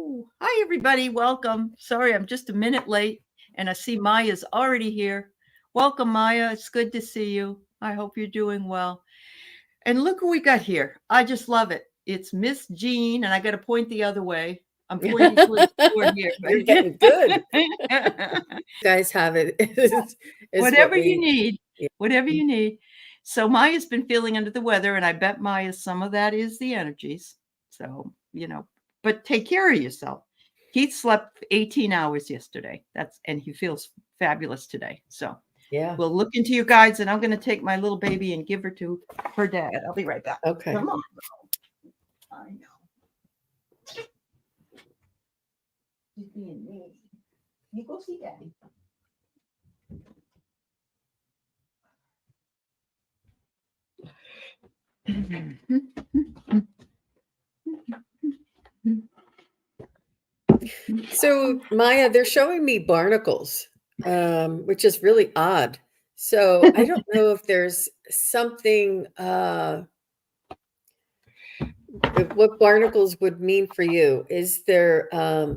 Hello. Hi, everybody. Welcome. Sorry, I'm just a minute late, and I see Maya's already here. Welcome, Maya. It's good to see you. I hope you're doing well. And look who we got here. I just love it. It's Miss Jean, and I got to point the other way. I'm pointing toward here. You're getting good. Guys have it is what Whatever you we need, yeah. whatever you need. So Maya's been feeling under the weather, and I bet Maya some of that is the energies. So, but take care of yourself. Keith slept 18 hours yesterday. And he feels fabulous today. So Yeah. we'll look into you guys, and I'm going to take my little baby and give her to her dad. I'll be right back. Okay. Come on. I know. He's being mean. You go see Daddy. So Maya, they're showing me barnacles, which is really odd. So I don't know if there's something what barnacles would mean for you. Is there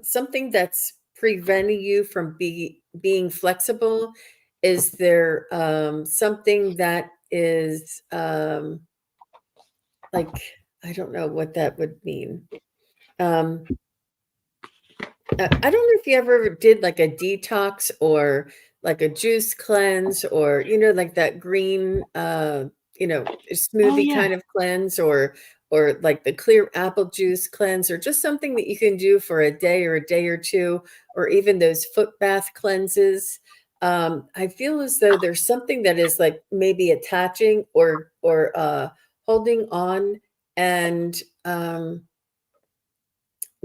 something that's preventing you from being flexible? Is there something that is like, I don't know what that would mean. I don't know if you ever did like a detox or like a juice cleanse or, like that green, smoothie Yeah. kind of cleanse or like the clear apple juice cleanse or just something that you can do for a day or two, or even those foot bath cleanses. I feel as though there's something that is like maybe attaching or holding on and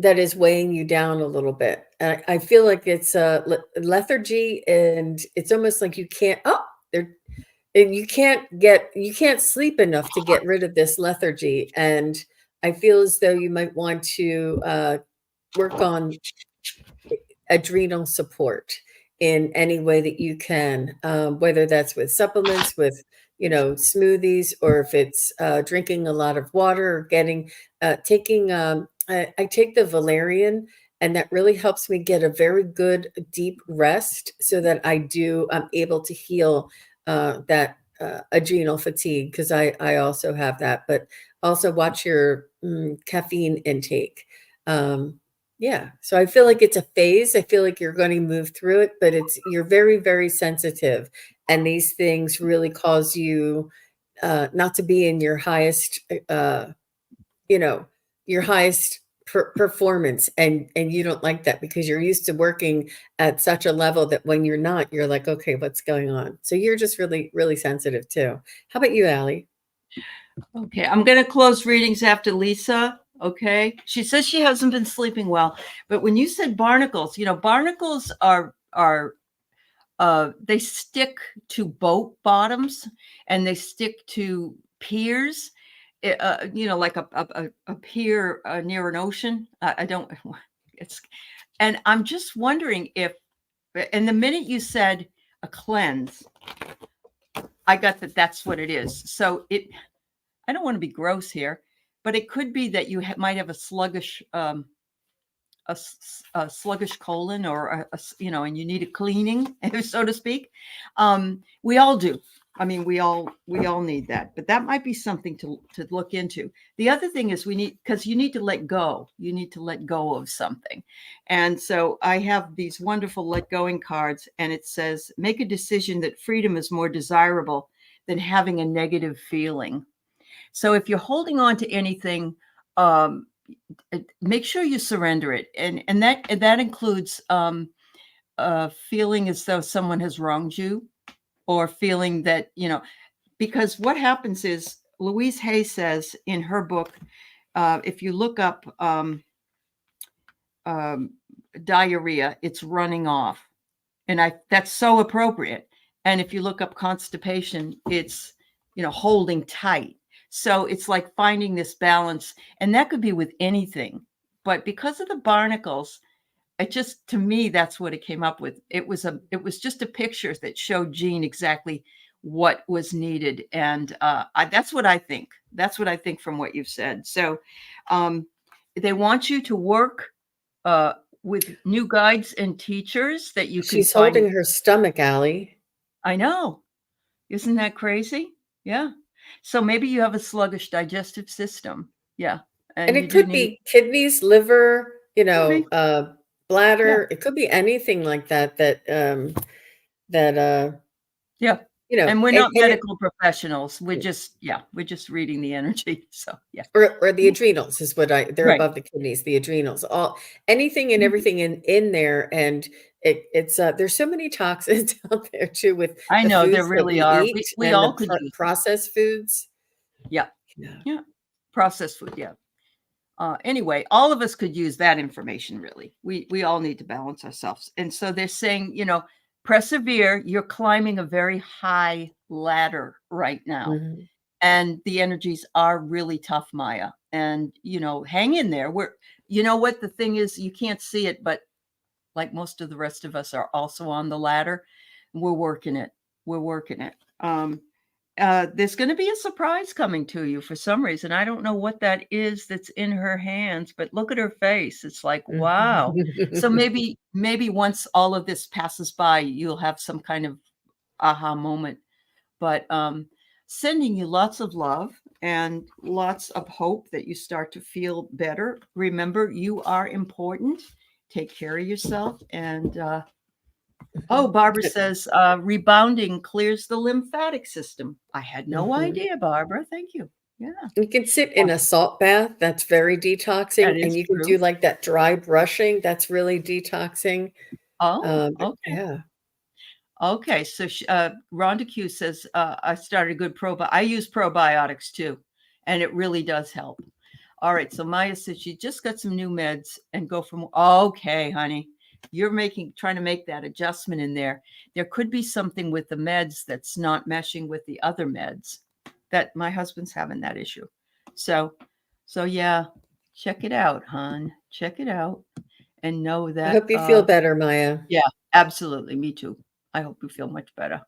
that is weighing you down a little bit. I feel like it's a lethargy, and it's almost like you can't. Oh, there, and you can't sleep enough to get rid of this lethargy. And I feel as though you might want to work on adrenal support in any way that you can, whether that's with supplements, with smoothies, or if it's drinking a lot of water or taking. I take the valerian, and that really helps me get a very good deep rest, so that I'm able to heal that adrenal fatigue, because I also have that. But also watch your caffeine intake. Yeah. So I feel like it's a phase. I feel like you're going to move through it, but you're very, very sensitive. And these things really cause you not to be in your highest, you know, your highest performance. And you don't like that, because you're used to working at such a level that when you're not, you're like, okay, what's going on? So you're just really, really sensitive too. How about you, Aley? Okay, I'm going to close readings after Lisa. Okay, she says she hasn't been sleeping well, but when you said barnacles, barnacles are they stick to boat bottoms, and they stick to piers. Like a pier near an ocean. I don't. It's, and I'm just wondering if, and the minute you said a cleanse, I got that that's what it is. So I don't want to be gross here, but it could be that you might have a sluggish sluggish colon, or and you need a cleaning, so to speak. We all do. I mean, we all need that, but that might be something to look into. The other thing is because you need to let go. You need to let go of something. And so I have these wonderful let going cards, and it says, make a decision that freedom is more desirable than having a negative feeling. So if you're holding on to anything, make sure you surrender it, and that includes feeling as though someone has wronged you, or feeling that because what happens is, Louise Hay says in her book, if you look up diarrhea, it's running off, and that's so appropriate. And if you look up constipation, it's holding tight. So it's like finding this balance, and that could be with anything. But because of the barnacles, to me, that's what it came up with. It was just a picture that showed Jean exactly what was needed, and that's what I think. That's what I think from what you've said. So they want you to work with new guides and teachers that you can She's find. holding her stomach, Aley. I know. Isn't that crazy? Yeah. So maybe you have a sluggish digestive system. Yeah. And And you it do could need, be kidneys, liver, maybe. Yeah. bladder. It could be anything like that that Yeah. And we're not and it medical professionals. We're just reading the energy. So yeah. or the adrenals is what they're Right. above the kidneys, the adrenals, all anything and Mhm. everything in there. And it's there's so many toxins out there too with I the know there foods that really we are. eat We and all the could use them. processed foods. Yeah. Yeah. Yeah. Processed food. Yeah. Anyway, all of us could use that information, really. We all need to balance ourselves. And so they're saying, persevere. You're climbing a very high ladder right now. Mhm. And the energies are really tough, Maya. And, hang in there. You know what the thing is, you can't see it, but like most of the rest of us are also on the ladder. We're working it. We're working it. There's going to be a surprise coming to you for some reason. I don't know what that is that's in her hands, but look at her face. It's like, wow. So maybe once all of this passes by, you'll have some kind of aha moment. But sending you lots of love and lots of hope that you start to feel better. Remember, you are important. Take care of yourself. And Barbara says rebounding clears the lymphatic system. I had no Mhm. idea, Barbara. Thank you. Yeah, You can sit in a salt bath. That's very that detoxing, and is you can do true. like that dry brushing. That's really detoxing. Oh, But okay. yeah. Okay. So Rhonda Q says, I started a good I use probiotics too, and it really does help. All right. So Maya says she just got some new meds and go from, okay, honey, you're trying to make that adjustment in there. There could be something with the meds that's not meshing with the other meds that my husband's having that issue. So yeah, check it out, hon. Check it out and know I that, hope you feel better, Maya. yeah, absolutely. Me too. I hope you feel much better.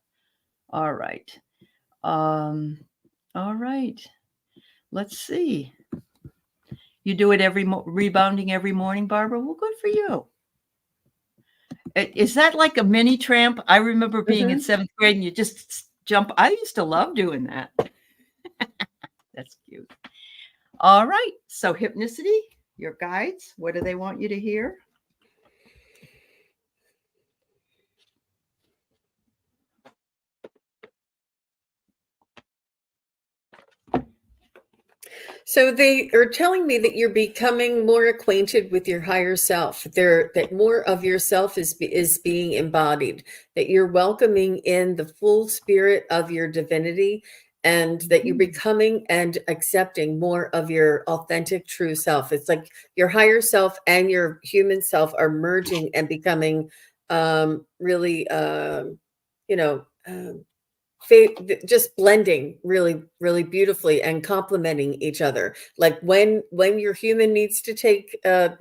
All right. Um, all right. Let's see. You do it rebounding every morning, Barbara? Well, good for you. Is that like a mini tramp? I remember being in Mhm. 7th grade and you just jump. I used to love doing that. That's cute. All right. So hypnicity, your guides, what do they want you to hear? So they are telling me that you're becoming more acquainted with your higher self. That more of yourself is being embodied. That you're welcoming in the full spirit of your divinity, and that you're Mhm. becoming and accepting more of your authentic true self. It's like your higher self and your human self are merging and becoming really you know um, just blending really beautifully and complementing each other. Like when your human needs to take the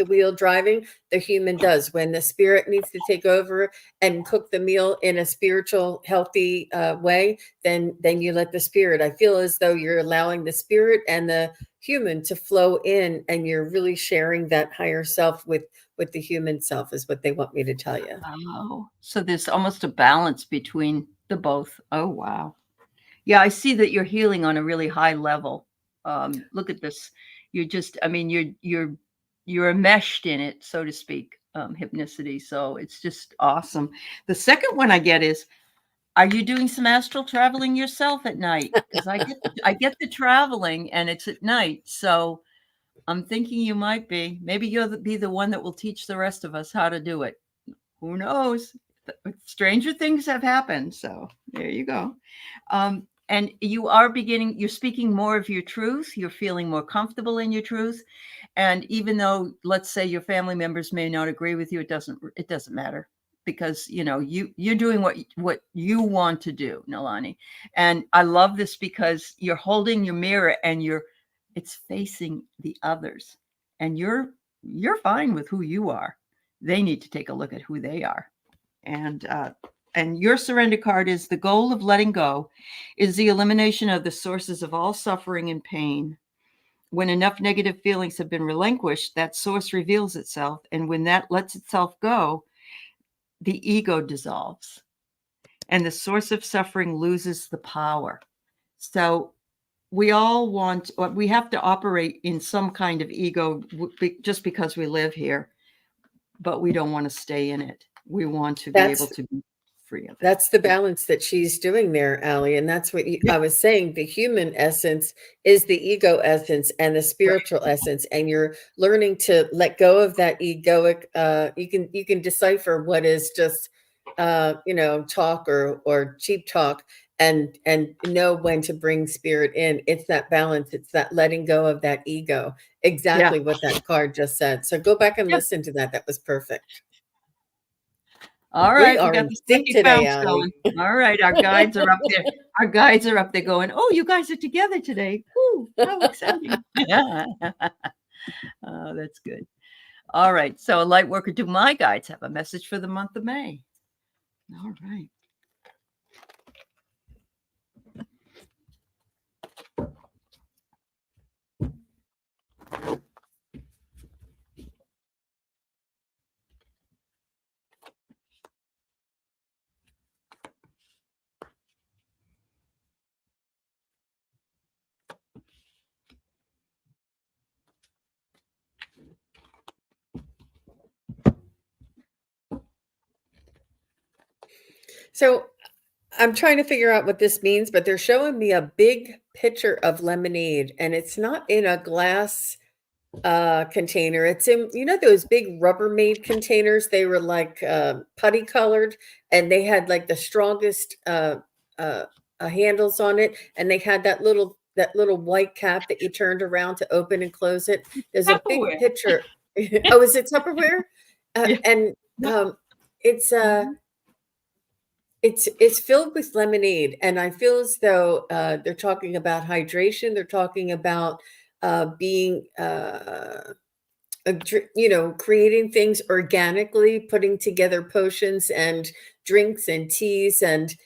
wheel driving, the human does. When the spirit needs to take over and cook the meal in a spiritual healthy way, then you let the spirit. I feel as though you're allowing the spirit and the human to flow in, and you're really sharing that higher self with the human self, is what they want me to tell you. Oh, so there's almost a balance between the both. Oh, wow. Yeah, I see that you're healing on a really high level. Look at this. You're just, I mean, you're enmeshed in it, so to speak, hypnicity. So it's just awesome. The second one I get is, are you doing some astral traveling yourself at night? Because I get the traveling and it's at night. So I'm thinking you might be. Maybe be the one that will teach the rest of us how to do it. Who knows? Stranger things have happened. So there you go. And you're speaking more of your truth. You're feeling more comfortable in your truth. And even though, let's say, your family members may not agree with you, it doesn't matter, because you're doing what you want to do, Nalani. And I love this because you're holding your mirror and it's facing the others, and you're fine with who you are. They need to take a look at who they are. And your surrender card is, the goal of letting go is the elimination of the sources of all suffering and pain. when enough negative feelings have been relinquished, that source reveals itself. And when that lets itself go, the ego dissolves and the source of suffering loses the power. So we have to operate in some kind of ego just because we live here, but we don't want to stay in it. We want to be able to be free of it. That's the balance that she's doing there, Aley. And that's what I was saying. The human essence is the ego essence and the spiritual essence. And you're learning to let go of that egoic. You can decipher what is just talk or cheap talk, and know when to bring spirit in. It's that balance. It's that letting go of that ego. Exactly what that card just said. So go back and listen to that. That was perfect. All right, we got in the sync psychic today, bounce Aley. going. All right, our guides are up there. Our guides are up there going, "Oh, you guys are together today. Woo, how exciting." Oh, that's good. All right, so light worker, do my guides have a message for the month of May? All right. So I'm trying to figure out what this means, but they're showing me a big pitcher of lemonade, and it's not in a glass container. It's in, those big Rubbermaid containers. They were like putty colored, and they had like the strongest handles on it, and they had that little white cap that you turned around to open and close it. There's a big Tupperware. pitcher. Oh, is it Tupperware? Yeah. And it's it's filled with lemonade, and I feel as though they're talking about hydration. They're talking about being creating things organically, putting together potions and drinks and teas and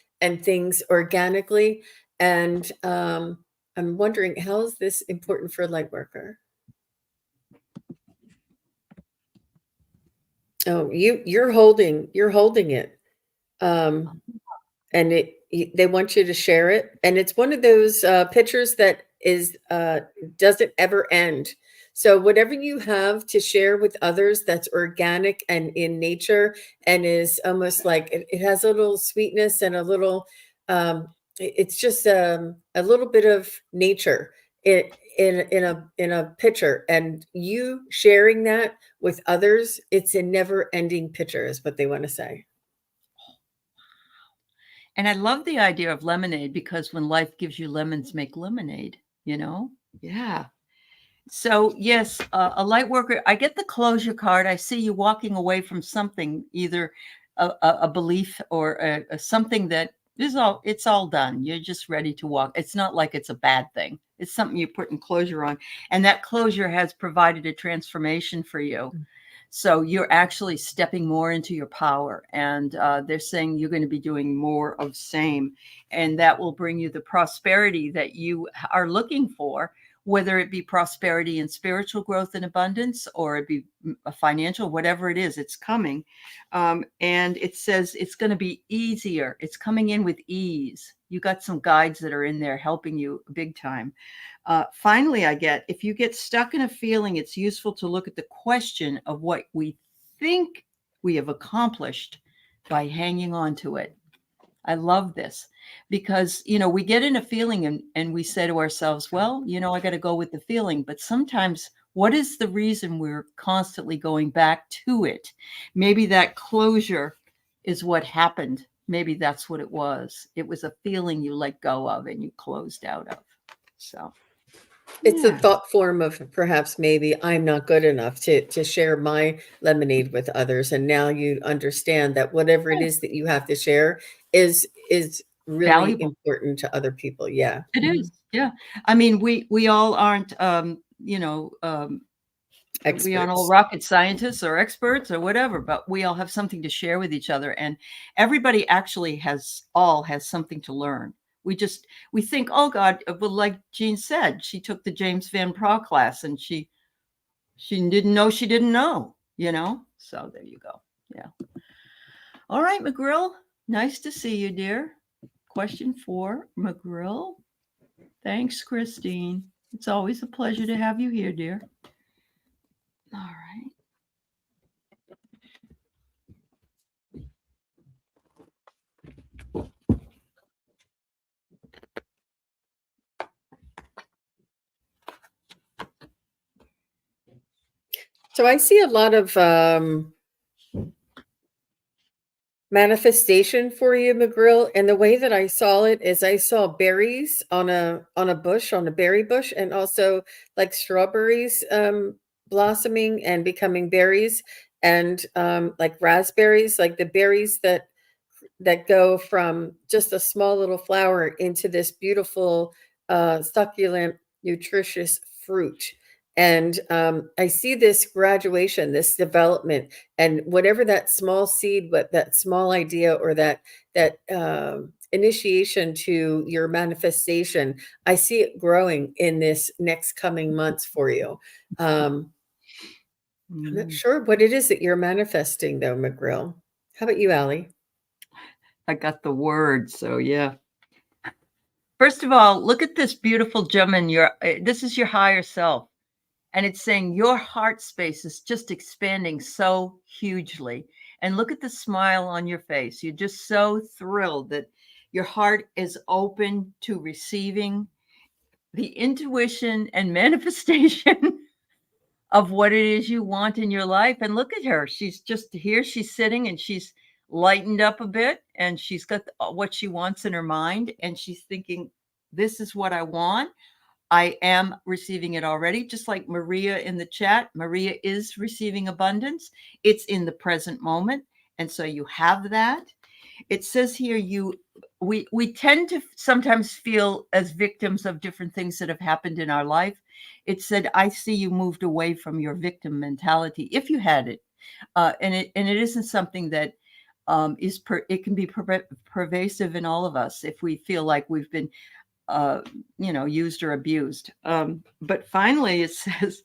things organically. And I'm wondering, how is this important for a light worker? Oh, you're holding it. And they want you to share it, and it's one of those pictures that is doesn't ever end. So whatever you have to share with others that's organic and in nature, and is almost like it has a little sweetness and a little it's just a little bit of nature in a picture, and you sharing that with others, it's a never ending picture is what they want to say. And I love the idea of lemonade, because when life gives you lemons, make lemonade, Yeah. So yes, a light worker, I get the closure card. I see you walking away from something, either a belief or something that it's all done. You're just ready to walk. It's not like it's a bad thing. It's something you're putting closure on. And that closure has provided a transformation for you. So you're actually stepping more into your power, and they're saying you're going to be doing more of same, and that will bring you the prosperity that you are looking for, whether it be prosperity and spiritual growth and abundance, or it be a financial, whatever it is, it's coming. And it says it's going to be easier. It's coming in with ease. You got some guides that are in there helping you big time. Finally, if you get stuck in a feeling, it's useful to look at the question of what we think we have accomplished by hanging on to it. I love this, because, we get in a feeling and we say to ourselves, well, I got to go with the feeling. But sometimes, what is the reason we're constantly going back to it? Maybe that closure is what happened. Maybe that's what it was. It was a feeling you let go of and you closed out of. So. It's a thought form of perhaps maybe I'm not good enough to share my lemonade with others. And now you understand that whatever it is that you have to share is really Valuable. important to other people. Yeah. It is. Yeah. I mean, we all aren't, we aren't all Experts. rocket scientists or experts or whatever, but we all have something to share with each other. And everybody actually has something to learn. We think, oh God, well, like Jean said, she took the James Van Praagh class and she didn't know she didn't know, So there you go. Yeah. All right, McGrill. Nice to see you, dear. Question 4, McGrill. Thanks, Christine. It's always a pleasure to have you here, dear. All right. So I see a lot of manifestation for you, McGrill. And the way that I saw it is I saw berries on a bush, on a berry bush, and also like strawberries blossoming and becoming berries, and like raspberries, like the berries that go from just a small little flower into this beautiful, succulent, nutritious fruit. And I see this graduation, this development, and whatever that small seed, what that small idea, or that initiation to your manifestation, I see it growing in this next coming months for you. I'm not sure what it is that you're manifesting, though, McGrill. How about you, Aley? I got the word, so yeah. First of all, look at this beautiful gem in this is your higher self. And it's saying your heart space is just expanding so hugely. And look at the smile on your face. You're just so thrilled that your heart is open to receiving the intuition and manifestation of what it is you want in your life. And look at her. She's just here. She's sitting and she's lightened up a bit and she's got what she wants in her mind. And she's thinking, this is what I want. I am receiving it already, just like Maria in the chat. Maria is receiving abundance. It's in the present moment. And so you have that. It says here, we tend to sometimes feel as victims of different things that have happened in our life. It said, I see you moved away from your victim mentality, if you had it. And it isn't something that it can be pervasive in all of us if we feel like we've been used or abused. But finally, it says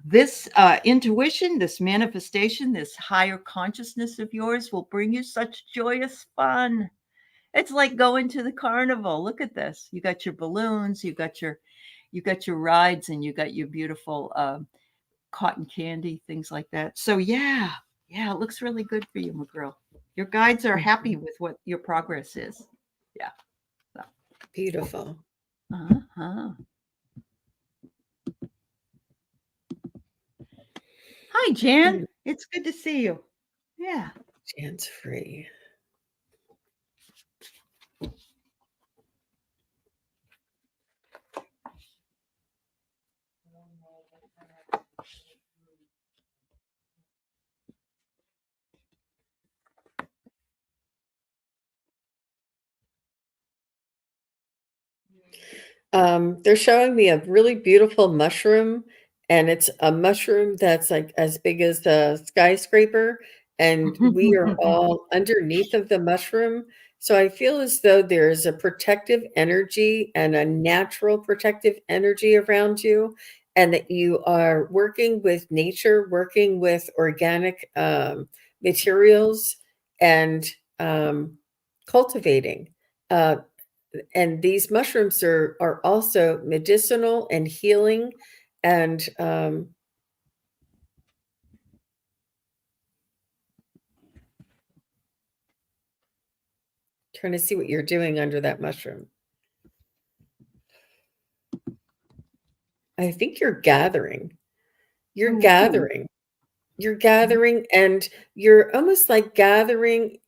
this intuition, this manifestation, this higher consciousness of yours will bring you such joyous fun. It's like going to the carnival. Look at this. You got your balloons, you got your rides, and you got your beautiful cotton candy, things like that. So yeah, it looks really good for you, McGrill. Your guides are happy with what your progress is. Yeah. So. Beautiful. Uh-huh. Hi, Jan. It's good to see you. Yeah. Jan's free. They're showing me a really beautiful mushroom, and it's a mushroom that's like as big as the skyscraper, and we are all underneath of the mushroom. So I feel as though there's a protective energy and a natural protective energy around you, and that you are working with nature, working with organic materials, and cultivating. And these mushrooms are also medicinal and healing, and trying to see what you're doing under that mushroom. I think you're gathering. You're gathering. You're gathering, and you're almost like gathering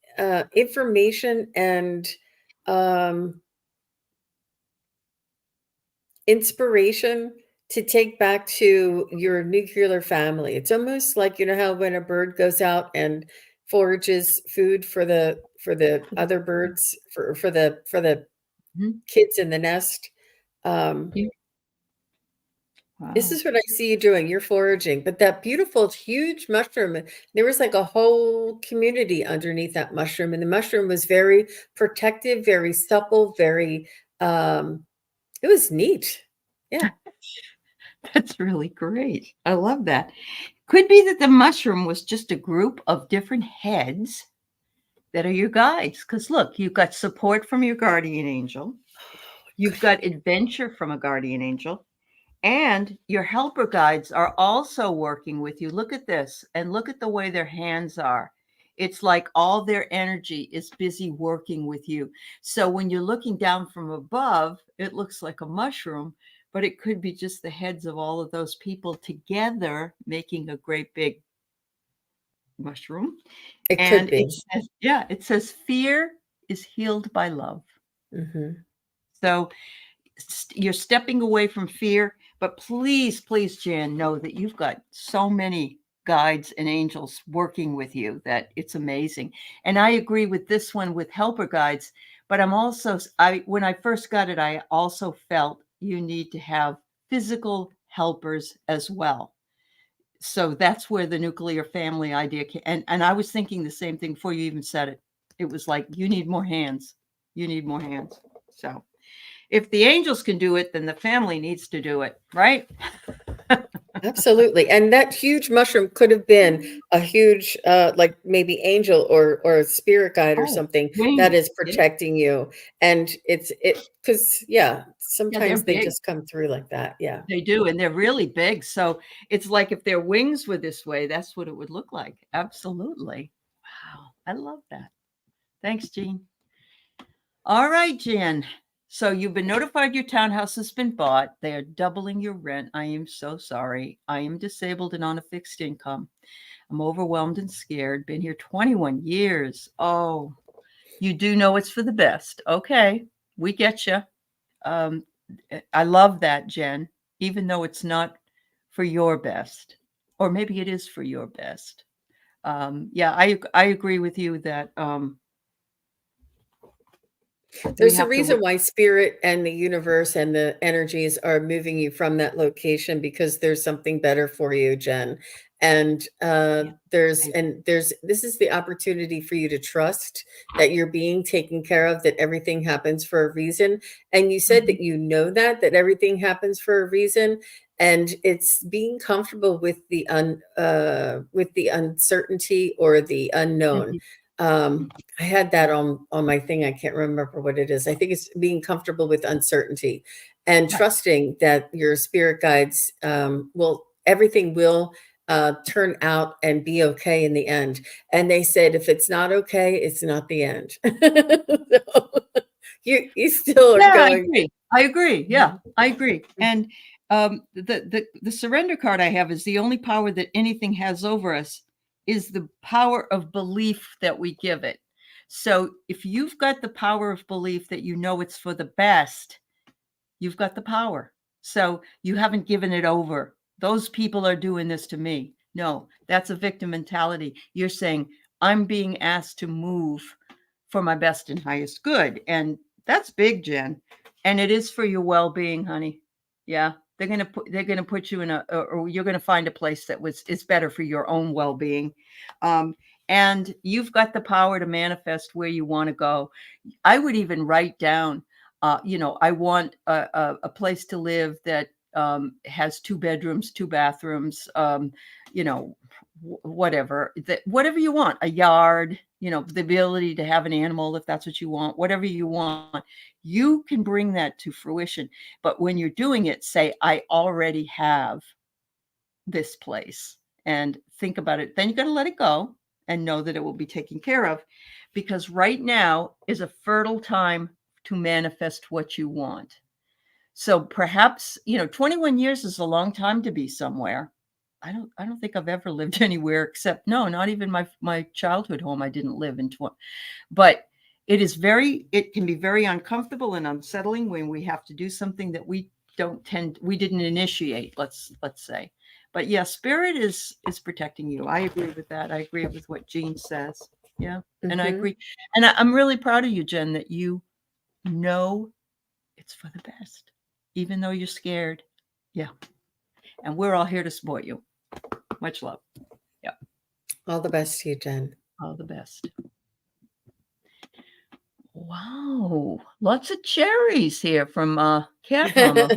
information and inspiration to take back to your nuclear family. It's almost like, you know how when a bird goes out and forages food for the other birds, for the kids in the nest. This Wow. is what I see you doing. You're foraging, but that beautiful, huge mushroom, there was like a whole community underneath that mushroom, and the mushroom was very protective, very supple, very, um, it was neat. Yeah, That's really great. I love that. Could be that the mushroom was just a group of different heads that are your guides. Because look, you've got support from your guardian angel, you've got adventure from a guardian angel, and your helper guides are also working with you. Look at this and look at the way their hands are. It's like all their energy is busy working with you. So when you're looking down from above, it looks like a mushroom, but it could be just the heads of all of those people together making a great big mushroom. it could And it be. says, yeah, it says fear is healed by love. Hmm. So you're stepping away from fear, but please, please, Jan, know that you've got so many guides and angels working with you that it's amazing. And I agree with this one with helper guides, but I'm also, when I first got it, I also felt you need to have physical helpers as well. So that's where the nuclear family idea came. And I was thinking the same thing before you even said it. It was like, you need more hands. You need more hands. So if the angels can do it, then the family needs to do it, right? Absolutely. And that huge mushroom could have been a huge, like maybe angel or a spirit guide or Oh, something that wings. is Yeah, protecting you. And because, yeah, yeah, they're sometimes they big. just come through like that. Yeah. They do, and they're really big. So it's like if their wings were this way, that's what it would look like. Absolutely. Wow. I love that. Thanks, Jean. All right, Jan. So you've been notified your townhouse has been bought. They are doubling your rent. I am so sorry. I am disabled and on a fixed income. I'm overwhelmed and scared. Been here 21 years. Oh, you do know it's for the best. Okay, we get you. Um, I love that, Jen, even though it's not for your best, or maybe it is for your best. Yeah, I agree with you that we There's a have to reason look. why spirit and the universe and the energies are moving you from that location because there's something better for you, Jen. And Yeah, I, there's this is the opportunity for you to trust that you're being taken care of, that everything happens for a reason. And you said mhm, that you know that everything happens for a reason. And it's being comfortable with the uncertainty or the unknown. mhm, Um, mhm. I had that on my thing. I can't remember what it is. I think it's being comfortable with uncertainty and Right. trusting that your spirit guides will everything will turn out and be okay in the end. And they said, if it's not okay, it's not the end. So you still are Yeah, I going. agree. I agree. Yeah, Mhm. I agree. And the surrender card I have is the only power that anything has over us is the power of belief that we give it. So if you've got the power of belief that you know it's for the best, you've got the power. So you haven't given it over. Those people are doing this to me. No, that's a victim mentality. You're saying, I'm being asked to move for my best and highest good. And that's big, Jen. And it is for your well-being, honey. Yeah. They're gonna put you in or you're gonna find a place that was is better for your own well-being. Um, and you've got the power to manifest where you want to go. I would even write down I want a place to live that has 2 bedrooms, 2 bathrooms, you know, whatever that, whatever you want, a yard, the ability to have an animal if that's what you want, whatever you want, you can bring that to fruition. But when you're doing it, say, I already have this place and think about it. Then you got to let it go and know that it will be taken care of because right now is a fertile time to manifest what you want. So perhaps, 21 years is a long time to be somewhere. I don't think I've ever lived anywhere except no, not even my childhood home I didn't live in but it can be very uncomfortable and unsettling when we have to do something that we didn't initiate, let's say. But yeah, spirit is protecting you. I agree with that. I agree with what Jean says. Yeah. And I Mhm. agree. And I'm really proud of you, Jen, that you know it's for the best, even though you're scared. Yeah. and we're all here to support you. Much love. Yeah. All the best to you, Jen. All the best. Wow, lots of cherries here from Cat Mama.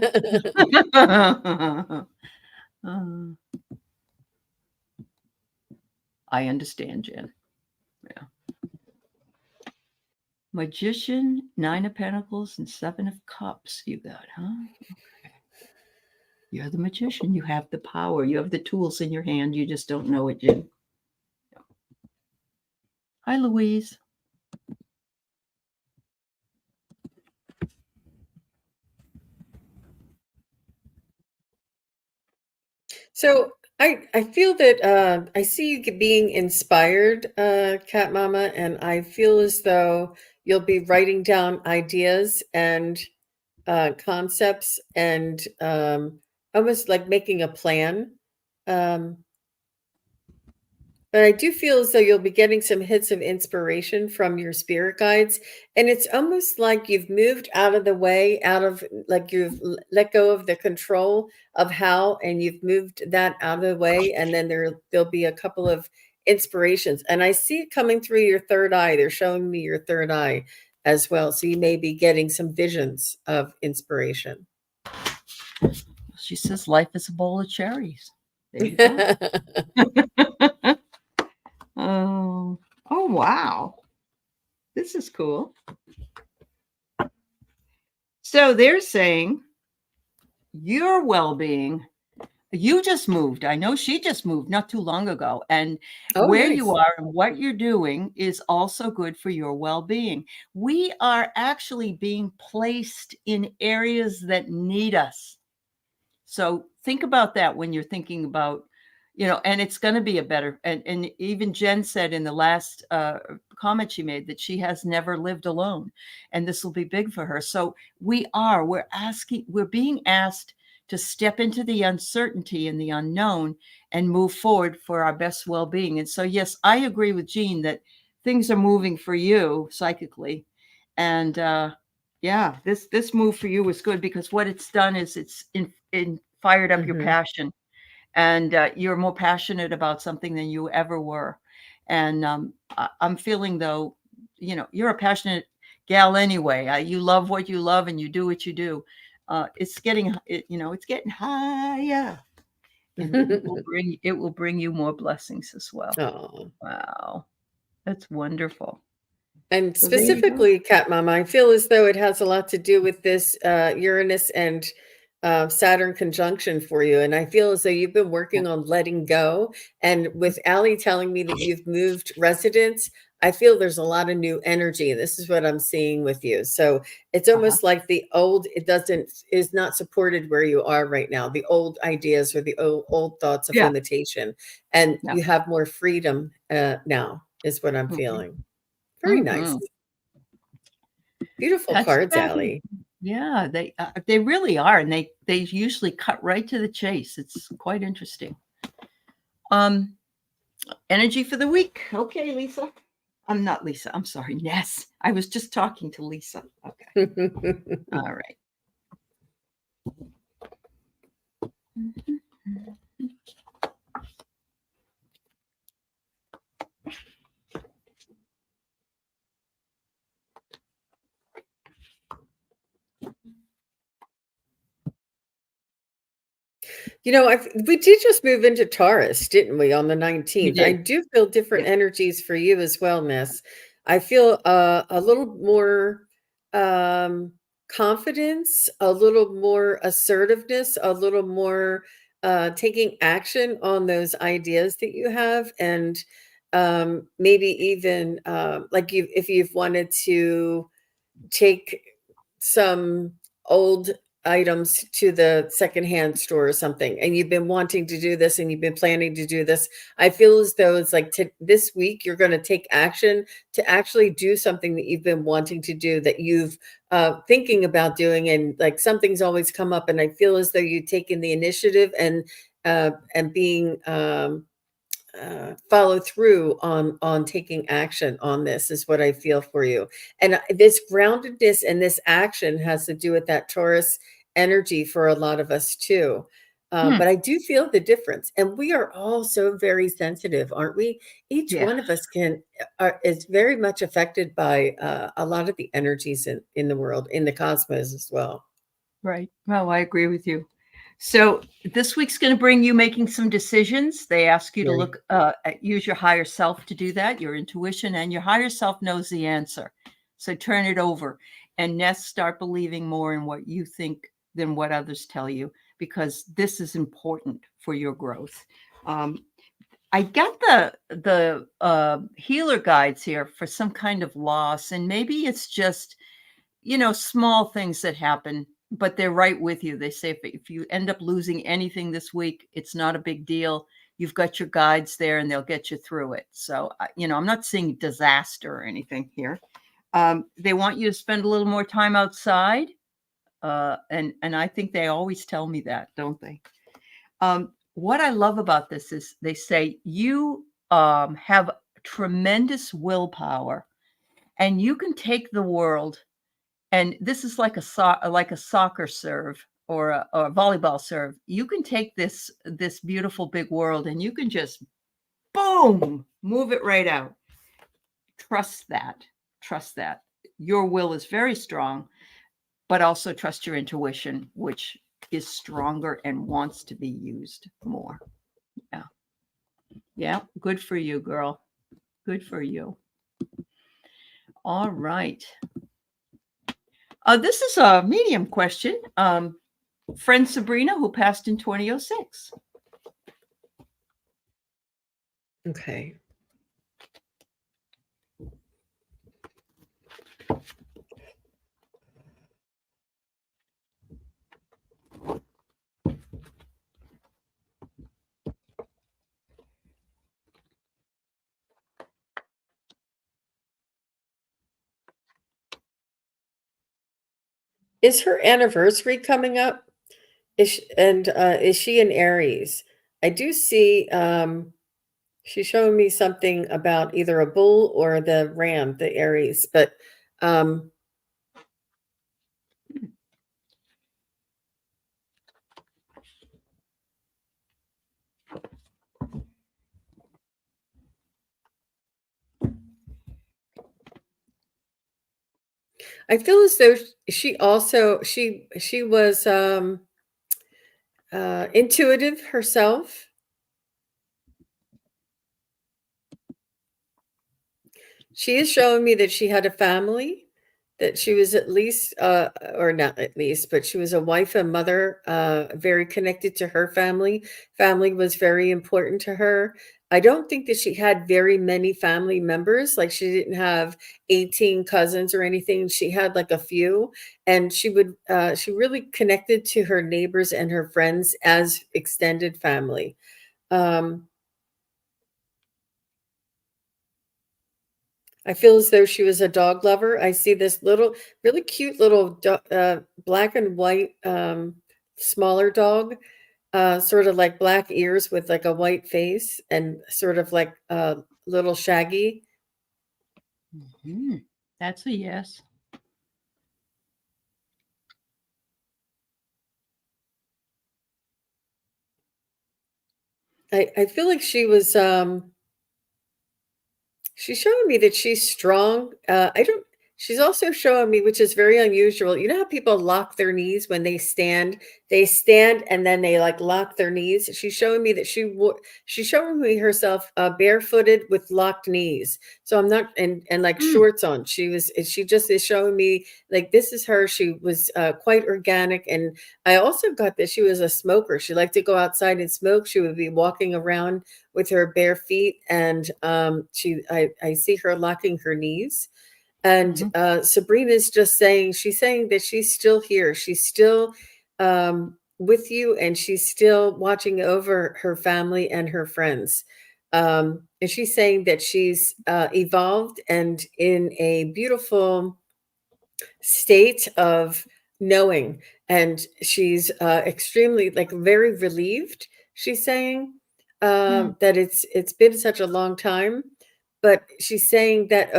I understand, Jen. Yeah. Magician, 9 of Pentacles, and 7 of Cups. You got, huh? Okay. You're the magician. You have the power. You have the tools in your hand. You just don't know it, Jen. Yeah. Hi, Louise. So I feel that I see you being inspired, Cat Mama, and I feel as though you'll be writing down ideas and concepts and almost like making a plan. Um, But I do feel as though you'll be getting some hits of inspiration from your spirit guides. And it's almost like you've moved out of the way, out of like you've let go of the control of how, and you've moved that out of the way. And then there'll be a couple of inspirations. And I see it coming through your third eye. They're showing me your third eye as well. So you may be getting some visions of inspiration. She says life is a bowl of cherries. There you go. Oh, wow. This is cool. So they're saying your well-being, you just moved. I know she just moved not too long ago. And where Nice. you are and what you're doing is also good for your well-being. We are actually being placed in areas that need us. So think about that when you're thinking about, and it's going to be a better, and even Jen said in the last comment she made that she has never lived alone, and this will be big for her. So we're being asked to step into the uncertainty and the unknown and move forward for our best well-being. And so, yes, I agree with Jean that things are moving for you psychically. And yeah, this move for you was good because what it's done is it's fired up your passion, and you're more passionate about something than you ever were. And I'm feeling though, you're a passionate gal anyway. You love what you love and you do what you do. It's getting higher, and it will bring you more blessings as well. Oh. Wow, that's wonderful. And So there you go. specifically, Cat Mama, I feel as though it has a lot to do with this Uranus and Saturn conjunction for you. And I feel as though you've been working on letting go. And with Aley telling me that you've moved residence, I feel there's a lot of new energy. This is what I'm seeing with you. So it's almost like the old, is not supported where you are right now. The old ideas or the old thoughts of limitation. And you have more freedom now, is what I'm feeling. Very nice. Beautiful cards, Aley. Yeah, they really are, and they usually cut right to the chase. It's quite interesting. Energy for the week. Okay, Lisa. I'm not Lisa. I'm sorry, Ness. I was just talking to Lisa. Okay. All right. We did just move into Taurus, didn't we, on the 19th? I do feel different energies for you as well, Miss. I feel a little more confidence, a little more assertiveness, a little more taking action on those ideas that you have, and maybe even if you've wanted to take some old items to the secondhand store or something, and you've been wanting to do this and you've been planning to do this. I feel as though it's like this week you're going to take action to actually do something that you've been wanting to do, that you've thinking about doing, and like something's always come up, and I feel as though you've taken the initiative and being follow through on taking action on this is what I feel for you. And this groundedness and this action has to do with that Taurus energy for a lot of us too. Hmm. But I do feel the difference, and we are all so very sensitive, aren't we? Each Yeah. one of us is very much affected by a lot of the energies in the world, in the cosmos as well. Right. Well, I agree with you. So this week's going to bring you making some decisions. They ask you to Very. look, use your higher self to do that, your intuition, and your higher self knows the answer. So turn it over and start believing more in what you think than what others tell you, because this is important for your growth. I got the healer guides here for some kind of loss, and maybe it's just small things that happen, but they're right with you. They say if you end up losing anything this week, it's not a big deal. You've got your guides there and they'll get you through it. So, I'm not seeing disaster or anything here. They want you to spend a little more time outside. And I think they always tell me that, don't they? What I love about this is they say you have tremendous willpower and you can take the world, and this is like a soccer serve or a volleyball serve. You can take this beautiful big world and you can just boom, move it right out. Trust that. Trust that. Your will is very strong, but also trust your intuition, which is stronger and wants to be used more. Yeah. Yeah. Good for you, girl. Good for you. All right. This is a medium question. Friend Sabrina, who passed in 2006. Okay. Is her anniversary coming up? Is she in Aries? I do see she's showing me something about either a bull or the ram, the Aries, but um I feel as though she also she was intuitive herself. She is showing me that she had a family, that she was at least, or not at least, but she was a wife and mother, very connected to her family. Family was very important to her. I don't think that she had very many family members. Like she didn't have 18 cousins or anything. She had like a few, and she really connected to her neighbors and her friends as extended family. Um, I feel as though she was a dog lover. I see this little, really cute little black and white, smaller dog, sort of like black ears with like a white face and sort of like little shaggy. That's a yes. I feel like she's showing me that she's strong. I don't. She's also showing me, which is very unusual. You know how people lock their knees when they stand? They stand and then they like lock their knees. She's showing me that she's showing me herself barefooted with locked knees. So I'm not and like Mm. shorts on. She just is showing me like this is her. She was quite organic, and I also got that she was a smoker. She liked to go outside and smoke. She would be walking around with her bare feet, and I see her locking her knees. And Mhm. Sabrina's just saying, she's saying that she's still here. She's still with you, and she's still watching over her family and her friends. And she's saying that she's evolved and in a beautiful state of knowing. And she's extremely, like, very relieved. She's saying Mm. that it's been such a long time, but she's saying that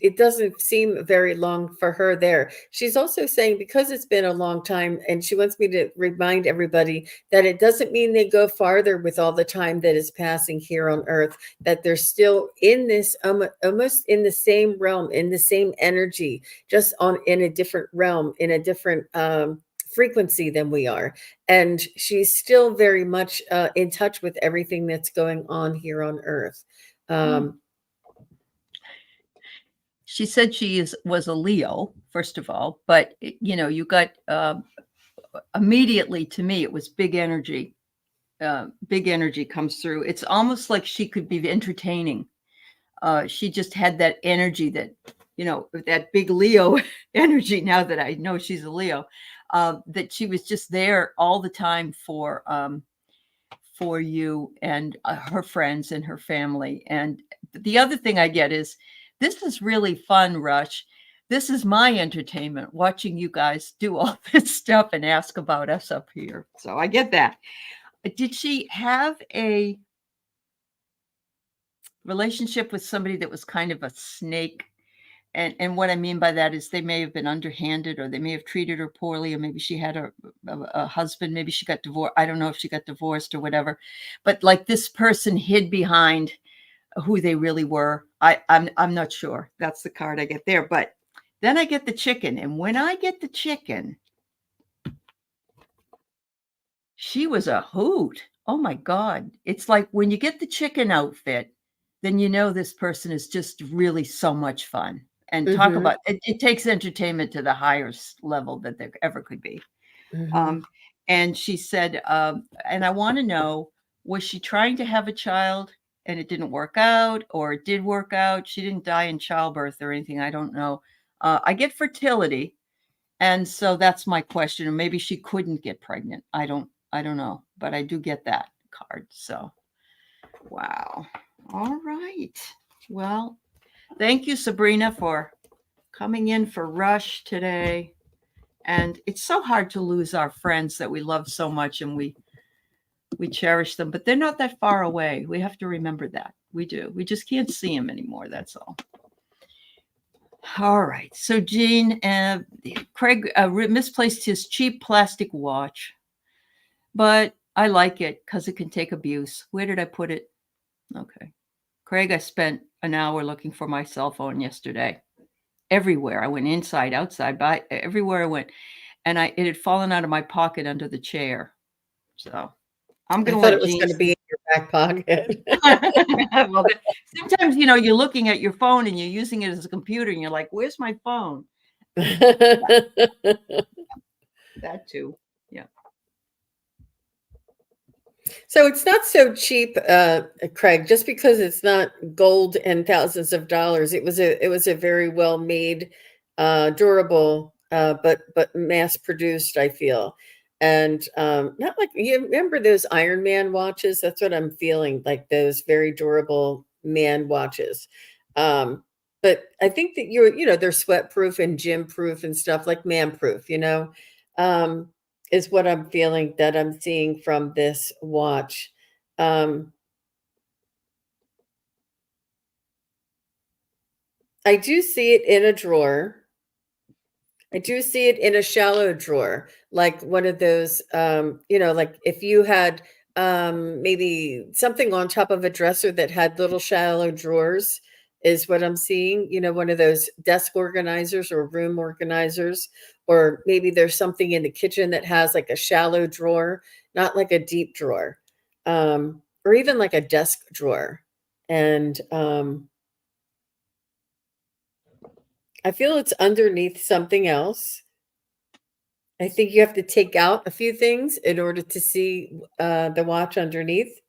it doesn't seem very long for her there. She's also saying because it's been a long time, and she wants me to remind everybody that it doesn't mean they go farther with all the time that is passing here on Earth. That they're still in this almost in the same realm, in the same energy, just on in a different realm, in a different frequency than we are. And she's still very much in touch with everything that's going on here on Earth. She said was a Leo, first of all, but you got immediately, to me, it was big energy. Big energy comes through. It's almost like she could be entertaining. She just had that energy that, that big Leo energy. Now that I know she's a Leo, that she was just there all the time for you and her friends and her family. And the other thing I get is, this is really fun, Rush. This is my entertainment, watching you guys do all this stuff and ask about us up here. So I get that. Did she have a relationship with somebody that was kind of a snake? And what I mean by that is they may have been underhanded, or they may have treated her poorly, or maybe she had a husband, maybe she got divorced. I don't know if she got divorced or whatever, but like this person hid behind who they really were. I'm not sure. That's the card I get there. But then I get the chicken. And when I get the chicken, she was a hoot. Oh my God. It's like when you get the chicken outfit, then you know this person is just really so much fun. And talk about it, it takes entertainment to the highest level that there ever could be. And she said, and I want to know, was she trying to have a child and it didn't work out, or it did work out? She didn't die in childbirth or anything. I don't know. I get fertility. And so that's my question. Or maybe she couldn't get pregnant. I don't know, but I do get that card. So, wow. All right. Well, thank you, Sabrina, for coming in for Rush today. And it's so hard to lose our friends that we love so much, and we cherish them, but they're not that far away. We have to remember that. We do. We just can't see them anymore. That's all. All right. So, Jean, Craig misplaced his cheap plastic watch, but I like it because it can take abuse. Where did I put it? Okay. Craig, I spent an hour looking for my cell phone yesterday. Everywhere. I went inside, outside, by everywhere I went. And it had fallen out of my pocket under the chair. So I'm going to let it was going to be in your back pocket. Well, sometimes, you're looking at your phone and you're using it as a computer and you're like, where's my phone? That too. Yeah. So it's not so cheap, Craig, just because it's not gold and thousands of dollars. It was a very well made, durable, but mass produced, I feel. And not like, you remember those Iron Man watches? That's what I'm feeling, like those very durable man watches. But I think that they're sweat proof and gym proof and stuff, like man proof, is what I'm feeling that I'm seeing from this watch. I do see it in a drawer. I do see it in a shallow drawer, like one of those, like if you had maybe something on top of a dresser that had little shallow drawers, is what I'm seeing, one of those desk organizers or room organizers, or maybe there's something in the kitchen that has like a shallow drawer, not like a deep drawer, or even like a desk drawer. And I feel it's underneath something else. I think you have to take out a few things in order to see the watch underneath.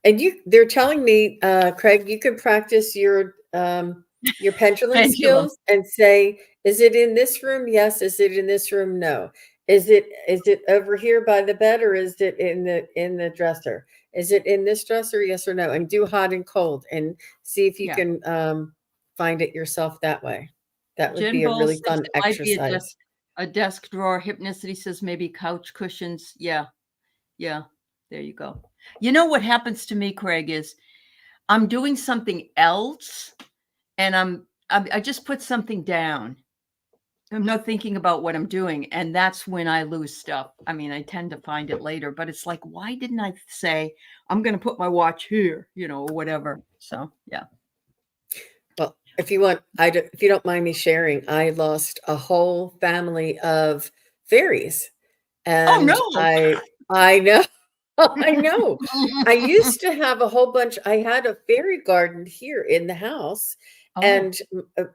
And they're telling me, Craig, you can practice your pendulum skills and say, is it in this room? Yes. Is it in this room? No. Is it over here by the bed, or is it in the dresser? Is it in this dresser? Yes or no? And do hot and cold and see if you can find it yourself that way. That would be a really fun exercise. A desk drawer. Hypnicity says maybe couch cushions. Yeah. There you go. You know what happens to me, Craig, is I'm doing something else, and I just put something down. I'm not thinking about what I'm doing, and that's when I lose stuff. I mean, I tend to find it later, but it's like, why didn't I say I'm going to put my watch here, or whatever? So, yeah. Well, if you want, if you don't mind me sharing, I lost a whole family of fairies, Oh and no. I know, I know. I used to have a whole bunch. I had a fairy garden here in the house, Oh, and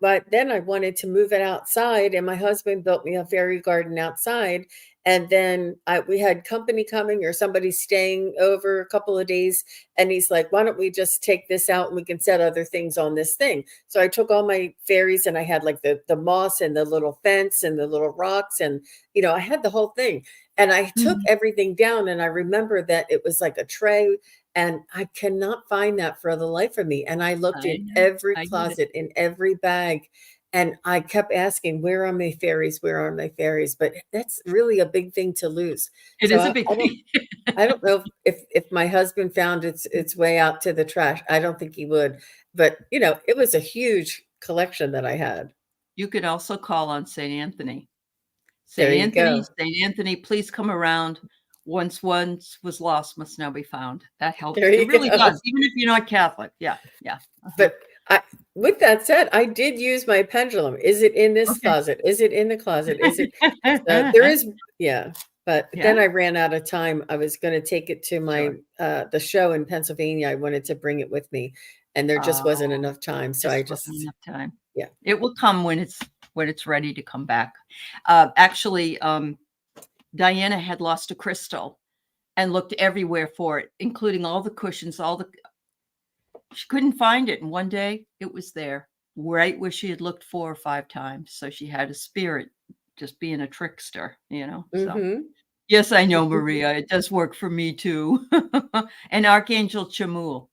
but then I wanted to move it outside, and my husband built me a fairy garden outside. And then we had company coming or somebody staying over a couple of days, and he's like, "Why don't we just take this out and we can set other things on this thing?" So I took all my fairies, and I had like the moss and the little fence and the little rocks, and I had the whole thing. And I took mhm. everything down, and I remember that it was like a tray, and I cannot find that for the life of me. And I looked I in know. every I get it. closet, in every bag, and I kept asking, "Where are my fairies? Where are my fairies?" But that's really a big thing to lose. It So is a big thing. I don't know if my husband found its way out to the trash. I don't think he would. But it was a huge collection that I had. You could also call on St. Anthony. There St. you Anthony, go. St. Anthony, please come around. Once was lost must now be found. That There helps. It you really does, go. even if you're not Catholic. Yeah, yeah. Uh-huh. But I with that said, I did use my pendulum. Is it in this Okay. closet? Is it in the closet? Is it there is yeah, but Yeah. then I ran out of time. I was gonna take it to my Sure. the show in Pennsylvania. I wanted to bring it with me, and there just wasn't Oh, enough time. So I just wasn't just enough time. yeah. It will come when it's ready to come back. Actually, Diana had lost a crystal and looked everywhere for it, including all the cushions, she couldn't find it. And one day it was there, right where she had looked 4 or 5 times. So she had a spirit just being a trickster. So Mhm. yes, I know, Maria. It does work for me too. And Archangel Chamuel.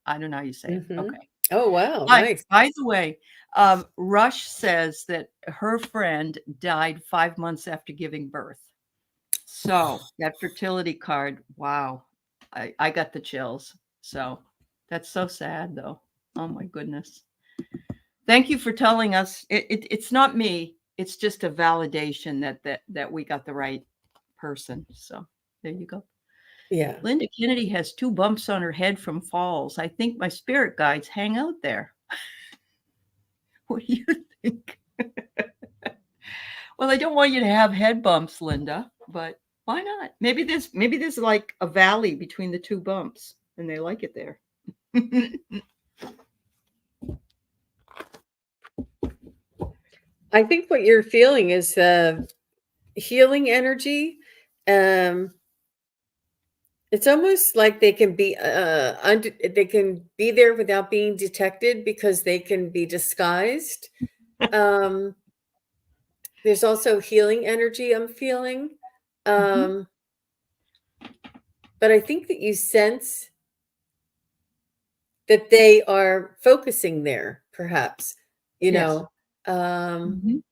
I don't know how you say it. Mhm. Okay. Oh, wow, By, nice. by the way, Rush says that her friend died 5 months after giving birth. So that fertility card, wow, I got the chills. So that's so sad, though. Oh my goodness. Thank you for telling us. It's not me. It's just a validation that we got the right person. So there you go. Yeah. Linda Kennedy has 2 bumps on her head from falls. I think my spirit guides hang out there. What do you think? Well, I don't want you to have head bumps, Linda, but why not? Maybe there's like a valley between the 2 bumps and they like it there. I think what you're feeling is healing energy. Um It's almost like they can be there without being detected because they can be disguised. Um, there's also healing energy I'm feeling. Mhm. Um, but I think that you sense that they are focusing there, perhaps, you Yes. know, um, Mhm.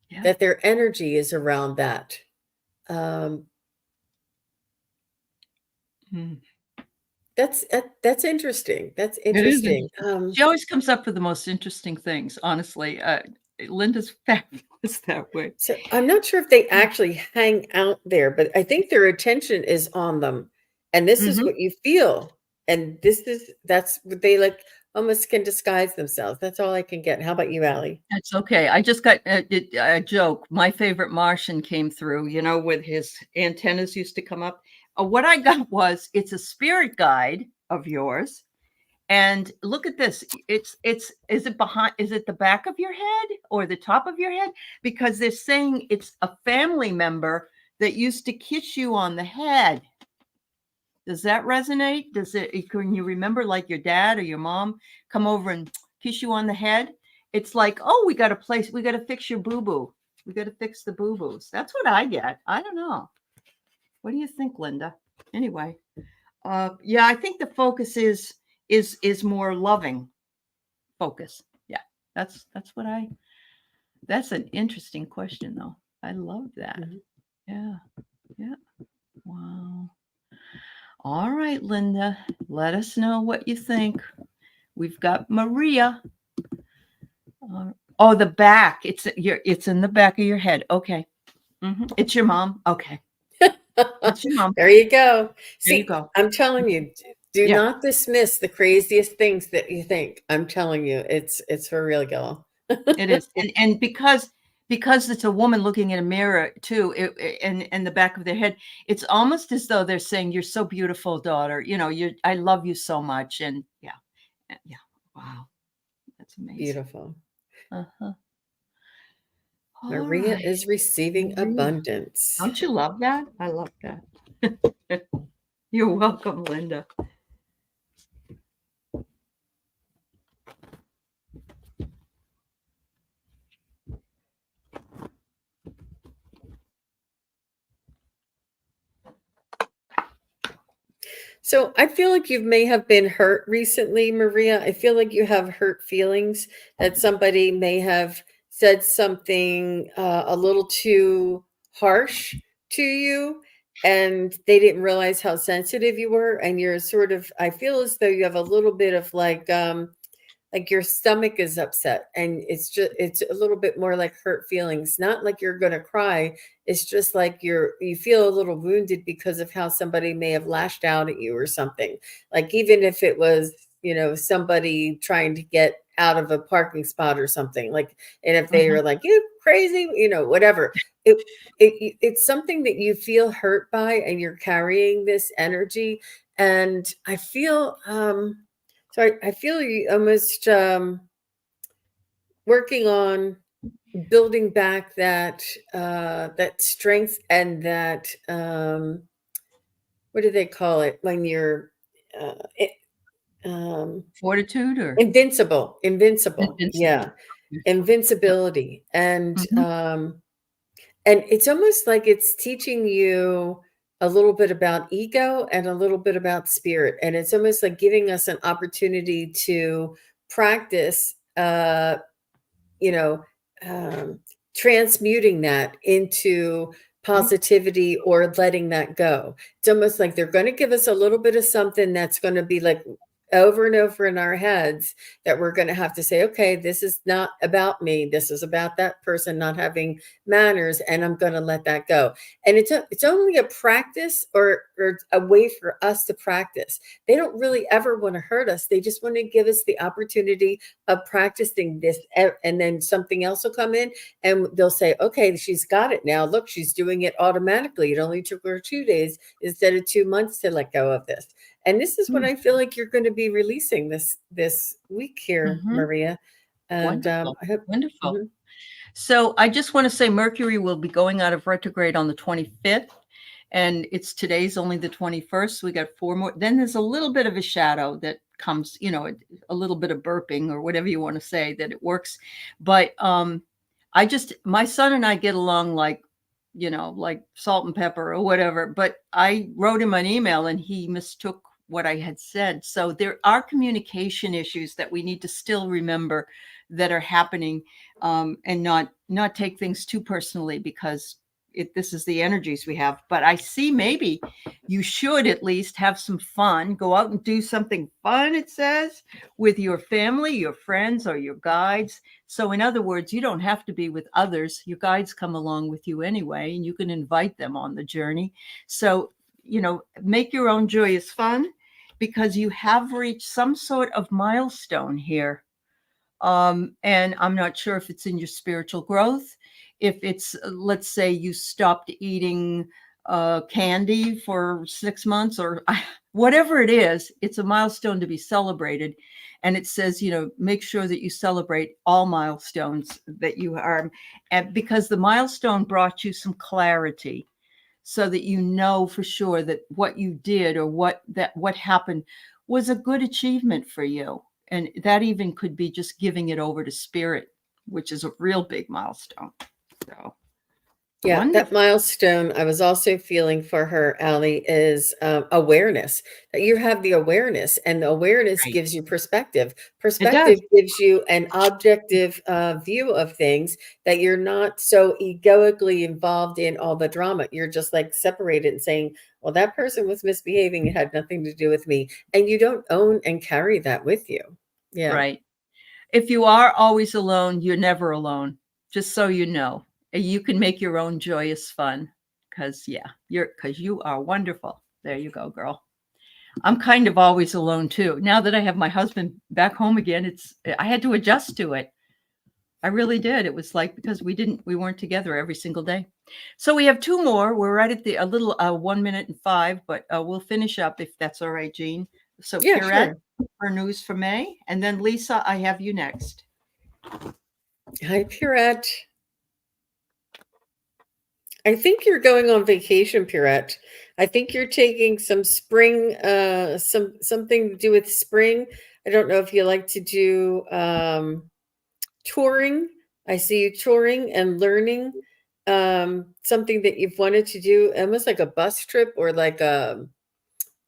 Yeah. that their energy is around that. Um, Mm. that's interesting. That's It is interesting. interesting. She always comes up with the most interesting things, honestly. Linda's fabulous that way. So I'm not sure if they actually hang out there, but I think their attention is on them. And this is Mhm. what you feel. And that's what they like almost can disguise themselves. That's all I can get. How about you, Allie? That's okay. I just got a joke. My favorite Martian came through, with his antennas used to come up. What I got was it's a spirit guide of yours. And look at this. Is it the back of your head or the top of your head? Because they're saying it's a family member that used to kiss you on the head. Does that resonate? Can you remember like your dad or your mom come over and kiss you on the head? It's like, oh, we got to fix your boo-boo. We got to fix the boo-boos. That's what I get. I don't know. What do you think, Linda? Anyway, yeah, I think the focus is more loving focus. Yeah, that's what I. That's an interesting question, though. I love that. Mhm. Yeah, yeah. Wow. All right, Linda, let us know what you think. We've got Maria. Oh, the back. It's in the back of your head. Okay. It's your mom. Okay. It's your mom. There you go. There you See, go. I'm telling you, do Yeah, not dismiss the craziest things that you think. I'm telling you, it's for real, girl. it is. And because it's a woman looking in a mirror too, and the back of their head, it's almost as though they're saying, "You're so beautiful, daughter. I love you so much." And yeah, yeah. Wow, that's amazing. Beautiful. Uh-huh. All Maria right, is receiving Maria. abundance. Don't you love that? I love that. You're welcome, Linda. So I feel like you may have been hurt recently, Maria. I feel like you have hurt feelings that somebody may have said something a little too harsh to you, and they didn't realize how sensitive you were. And you're sort of, I feel as though you have a little bit of like your stomach is upset, and it's a little bit more like hurt feelings, not like you're going to cry. It's just like you feel a little wounded because of how somebody may have lashed out at you or something, like even if it was somebody trying to get out of a parking spot or something, like, and if they Mhm. were like, you crazy, whatever, it's something that you feel hurt by, and you're carrying this energy. And I feel so I feel you almost working on building back that strength, and that what do they call it when you're uh, it, um, Fortitude or invincible, invincible. yeah, invincibility. Mhm. And it's almost like it's teaching you a little bit about ego and a little bit about spirit, and it's almost like giving us an opportunity to practice you know, transmuting that into Mhm. positivity or letting that go. It's almost like they're going to give us a little bit of something that's going to be like over and over in our heads, that we're going to have to say, okay, this is not about me. This is about that person not having manners, and I'm going to let that go. And it's only a practice, or a way for us to practice. They don't really ever want to hurt us. They just want to give us the opportunity of practicing this, and then something else will come in, and they'll say, okay, she's got it now. Look, she's doing it automatically. It only took her 2 days instead of 2 months to let go of this. And this is what Mm. I feel like you're going to be releasing this week here, Mhm. Maria. And Wonderful. I hope. Wonderful. Mhm. So I just want to say Mercury will be going out of retrograde on the 25th, and today's only the 21st. So we got 4 more. Then there's a little bit of a shadow that comes, a little bit of burping or whatever you want to say that it works. But my son and I get along like salt and pepper or whatever. But I wrote him an email and he mistook what I had said. So there are communication issues that we need to still remember that are happening, and not take things too personally, because this is the energies we have. But I see maybe you should at least have some fun, go out and do something fun, it says, with your family, your friends, or your guides. So in other words, you don't have to be with others. Your guides come along with you anyway, and you can invite them on the journey. So, make your own joyous fun, because you have reached some sort of milestone here. And I'm not sure if it's in your spiritual growth, if it's, let's say you stopped eating candy for 6 months, or whatever it is. It's a milestone to be celebrated. And it says, make sure that you celebrate all milestones that you are, and because the milestone brought you some clarity, so that you know for sure that what you did, or what happened, was a good achievement for you. And that even could be just giving it over to spirit, which is a real big milestone. So Yeah, that wonderful. milestone I was also feeling for her, Allie, is awareness. That you have the awareness, and the awareness Right. gives you perspective. It Perspective does. gives you an objective view of things, that you're not so egoically involved in all the drama. You're just like separated and saying, well, that person was misbehaving. It had nothing to do with me. And you don't own and carry that with you. Yeah. Right. If you are always alone, you're never alone. Just so you know, you can make your own joyous fun. Because you are wonderful. There you go, girl. I'm kind of always alone too. Now that I have my husband back home again, I had to adjust to it. I really did. It was like because we weren't together every single day. So we have two more. We're right at a little 1 minute and 5, but we'll finish up if that's all right, Jean. So Yeah, Pierrette, sure. for news for May, and then Lisa, I have you next. Hi, Pierrette. I think you're going on vacation, Pierrette. I think you're taking some spring, something to do with spring. I don't know if you like to do touring. I see you touring and learning something that you've wanted to do, almost like a bus trip or like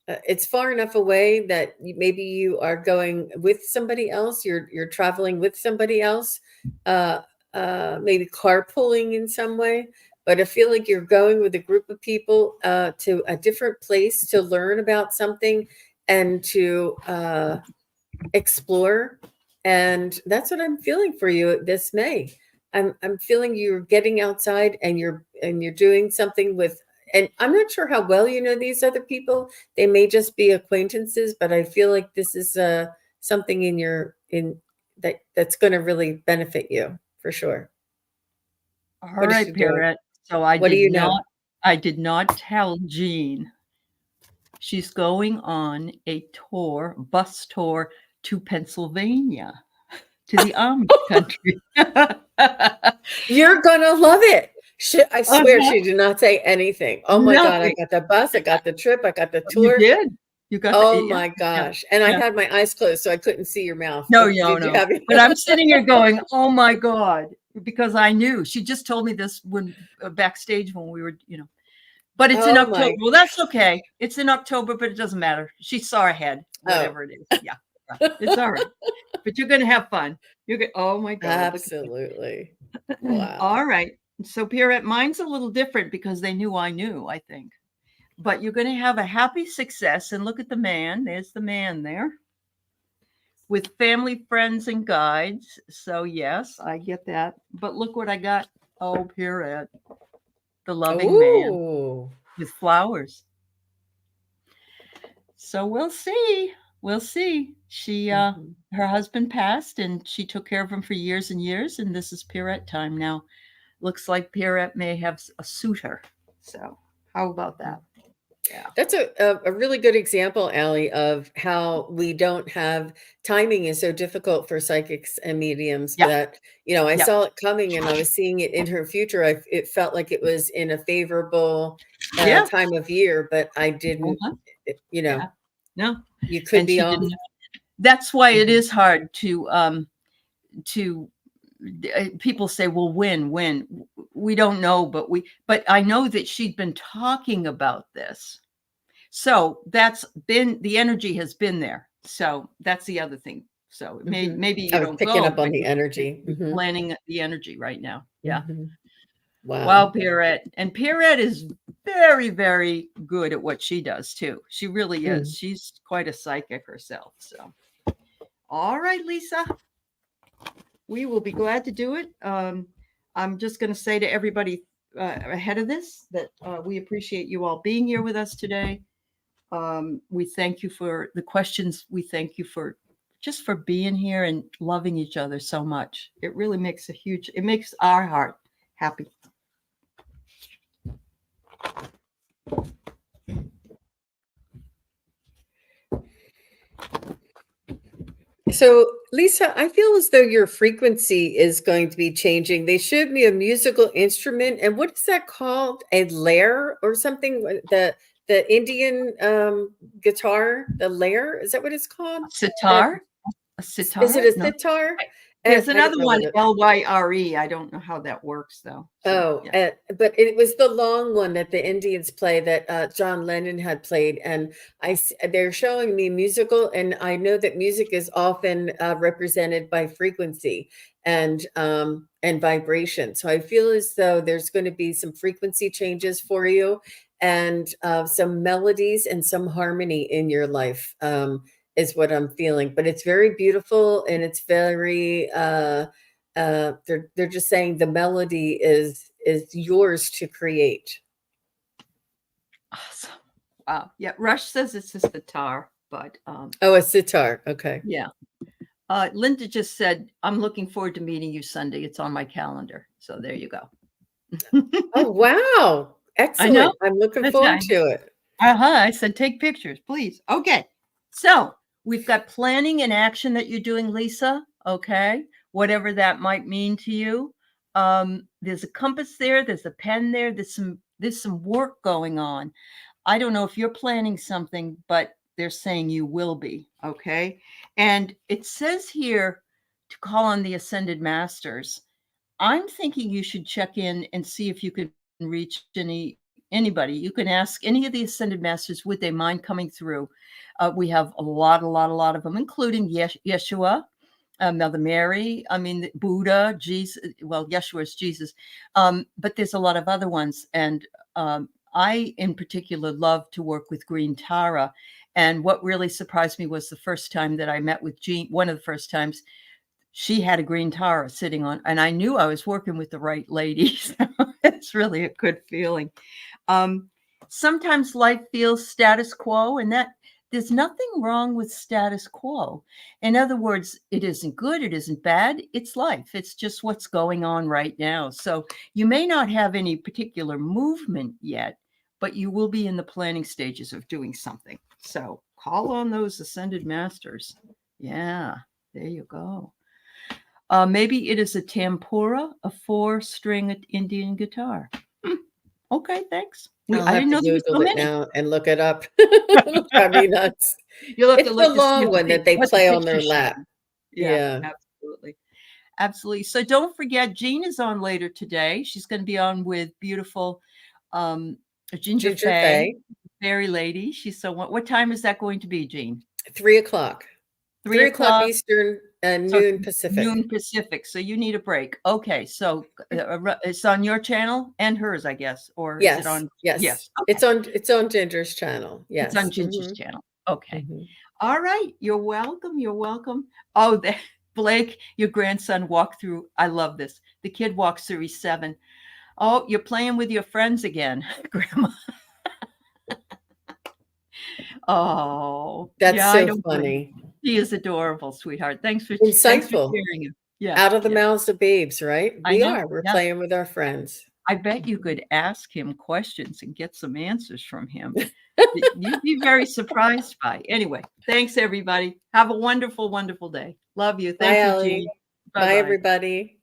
it's far enough away that maybe you are going with somebody else. You're traveling with somebody else, maybe carpooling in some way. But I feel like you're going with a group of people to a different place to learn about something and to explore. And that's what I'm feeling for you this May. I'm feeling you're getting outside and you're doing something with, and I'm not sure how well you know these other people. They may just be acquaintances, but I feel like this is something that's going to really benefit you for sure. All What is right, she doing? Pierrette. So What do you know? I did not tell Jean. She's going on a bus tour to Pennsylvania, to the Amish country. You're gonna love it. I swear Uh-huh. she did not say anything. Oh my God, I Nothing. got the bus, I got the trip, I got the You tour. did. You got the Oh yeah, my yeah, gosh. And I yeah. had my eyes closed, so I couldn't see your mouth. No, no, Did you no. have it? But I'm sitting here going, "Oh my God," because I knew. She just told me this when backstage when we were, But it's in Oh October. my. Well, that's okay. It's in October, but it doesn't matter. She saw ahead, Oh, whatever it is. Yeah, it's all right. But you're going to have fun. Oh my God, look at absolutely. that. Wow. All right. So, Pierrette, mine's a little different because they knew I knew, I think. But you're going to have a happy success. And look at the man. There's the man there with family, friends, and guides. So, yes, I get that. But look what I got. Oh, Pierrette, the loving man Oh. with flowers. So we'll see. We'll see. Her husband passed and she took care of him for years and years. And this is Pierrette time now. Looks like Pierrette may have a suitor. So how about that? Yeah. That's a really good example, Aley, of how we don't have timing is so difficult for psychics and mediums Yeah. that, I Yeah. saw it coming and I was seeing it in her future. It felt like it was in a favorable Yeah. time of year, but I didn't, Uh-huh. Yeah. No. You could And be she off. didn't. That's why it Mhm. is hard to people say, well, when we don't know, but I know that she'd been talking about this. So the energy has been there. So that's the other thing. So maybe you I was don't picking go, up on but the energy. you're planning the energy right now. Yeah. Wow. Wow, Pierrette. And Pierrette is very, very good at what she does too. She really is. She's quite a psychic herself. So, all right, Lisa, we will be glad to do it. I'm just going to say to everybody ahead of this that we appreciate you all being here with us today. We thank you for the questions. We thank you for just for being here and loving each other so much. It really makes it makes our heart happy. So, Lisa, I feel as though your frequency is going to be changing. They showed me a musical instrument, and what is that called? A lyre or something? The Indian guitar, the lyre, is that what it's called? That Sitar? A is it sitar? a No. sitar? And There's I another don't know one, what it. Lyre. I don't know how that works though. So, Oh, yeah. but it was the long one that the Indians play that John Lennon had played, and they're showing me musical, and I know that music is often represented by frequency and vibration. So I feel as though there's going to be some frequency changes for you, and some melodies and some harmony in your life, is what I'm feeling. But it's very beautiful, and it's very they're just saying the melody is yours to create. Awesome. Wow. Yeah. Rush says it's a sitar, but Oh, a sitar. Okay. yeah. Linda just said, I'm looking forward to meeting you Sunday. It's on my calendar. So there you go. Oh, wow. I know. Excellent. I'm looking That's forward nice. to it. I said, take pictures, please. Okay. So we've got planning and action that you're doing, Lisa. Okay. Whatever that might mean to you. There's a compass there. There's a pen there. There's some work going on. I don't know if you're planning something, but they're saying you will be. Okay. And it says here to call on the ascended masters. I'm thinking you should check in and see if you can reach anybody. You can ask any of the ascended masters, would they mind coming through? We have a lot of them, including Yeshua, Mother Mary, I mean, Buddha, Jesus. Well, Yeshua is Jesus, but there's a lot of other ones. And I, in particular, love to work with Green Tara. And what really surprised me was the first time that I met with Jean, one of the first times, she had a green Tara sitting on, and I knew I was working with the right lady. So it's really a good feeling. Sometimes life feels status quo, and that there's nothing wrong with status quo. In other words, it isn't good, it isn't bad, it's life. It's just what's going on right now. So you may not have any particular movement yet, but you will be in the planning stages of doing something. So call on those ascended masters. Yeah, there you go. Maybe it is a tampura, a 4-string Indian guitar. Okay, thanks. I'll I have didn't to know there was so Google it many. now and look it up. It'll drive me nuts. You'll have to It's the look to see long one that they what the play on their picture lap. shows. Yeah, Yeah. absolutely. Absolutely. So don't forget, Jean is on later today. She's going to be on with beautiful Ginger Ginger Faye, Faye, fairy lady. She's so what time is that going to be, Jean? 3 o'clock. 3 3 o'clock o'clock. Eastern and So noon Pacific. noon Pacific. So you need a break. Okay. So it's on your channel and hers, I guess, or is it Yes. on? Yes. Yes. Okay. It's on Ginger's channel. It's on Yes. Ginger's channel. Okay. Mhm. All right. You're welcome. You're welcome. Oh, Blake, your grandson walked through. I love this. The kid walks through. He's 7. Oh, you're playing with your friends again, Grandma. Oh, That's yeah. I so don't blame funny. you. He is adorable, sweetheart. Thanks for Insightful. sharing him. Yeah. Out of the Yeah. mouths of babes, right? I know. We're Yeah. playing with our friends. I bet you could ask him questions and get some answers from him. You'd be very surprised by. Anyway, thanks everybody. Have a wonderful, wonderful day. Love you. Bye, Thank you, Aley. Jean. Bye, Bye-bye. everybody.